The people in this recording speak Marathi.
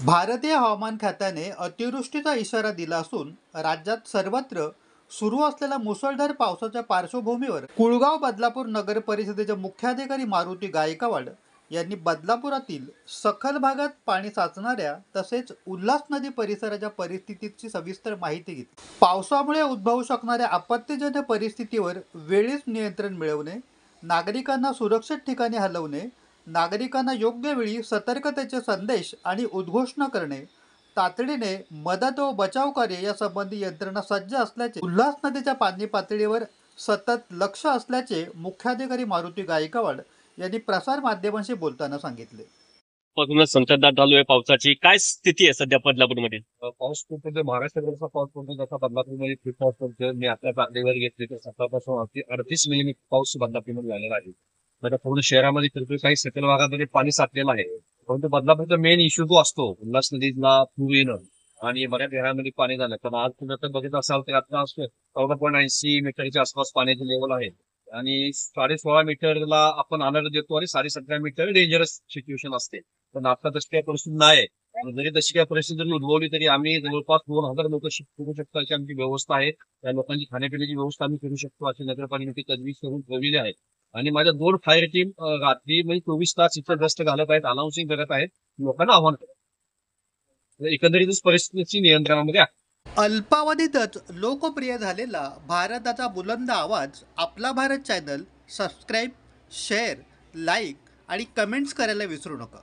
भारतीय हवामान खात्याने अतिवृष्टीचा इशारा दिला असून राज्यात सर्वत्र सुरू असलेल्या मुसळधार पावसाच्या पार्श्वभूमीवर कुळगाव बदलापूर नगर परिषदेचे मुख्याधिकारी मारुती गायकवाड यांनी बदलापुरातील सखल भागात पाणी साचणाऱ्या तसेच उल्हास नदी परिसराच्या परिस्थितीची सविस्तर माहिती घेतली। पावसामुळे उद्भवू शकणाऱ्या आपत्तीजन्य परिस्थितीवर वेळीच नियंत्रण मिळवणे, नागरिकांना सुरक्षित ठिकाणी हलवणे, नागरिकांना योग्य वेळी सतर्कतेचे संदेश आणि उद्घोषणा करणे, तातडीने मदत व बचाव कार्य यासंबंधी यंत्रणा सज्ज असल्याचे, उल्हास नदीच्या पाणी पातळीवर सतत लक्ष असल्याचे मुख्याधिकारी मारुती गायकवाड यांनी प्रसार माध्यमांशी बोलताना सांगितले। पासूनच संततधार चालू आहे पावसाची। काय स्थिती आहे सध्या बदलापूरमध्ये? पाऊस पडतो महाराष्ट्राचा पाऊस पडतो जसा बदलापूरमध्ये खूप पाऊस पडतो। मी आपल्या पातळीवर घेतले तर सकाळपासून 38 मिलीमीटर पाऊस बदलापूरमध्ये झालेला आहे। आता पूर्ण शहरामध्ये फिरतोय, काही सखल भागामध्ये पाणी साचलेलं आहे। परंतु बदलापूरचा मेन इश्यू जो असतो उल्हास नदीला पूर येणं आणि बऱ्याच घरामध्ये पाणी झालं। तर आज तुम्ही आता बघितलं असाल तर आता 14.80 मीटरच्या आसपास पाण्याचे लेवल आहे आणि 16.5 मीटरला आपण अलर्ट देतो आणि 17.5 मीटर डेंजरस सिच्युएशन असते। पण आता तशी काही परिस्थिती नाही। जरी तशी काही परिस्थिती जरी उद्भवली तरी आम्ही जवळपास 2000 लोक शिफ्ट करू शकतो अशी आमची व्यवस्था आहे। त्या लोकांची खाण्यापिण्याची व्यवस्था आम्ही करू शकतो अशी नगरपालिकेची तजवीज करून ठेवलेली आहे। आणि माझ्या 2 फायर टीम रात्री म्हणजे 24 तास इथं गस्त घालत आहेत, अनाउन्सिंग करत आहेत, लोकांना आव्हान करत आहेत। एकंदरीतच परिस्थितीची नियंत्रणामध्ये आहे। अल्पावधीतच लोकप्रिय झालेला भारताचा बुलंद आवाज आपला Bharat channel subscribe, share, like आणि कमेंट्स करायला विसरू नका।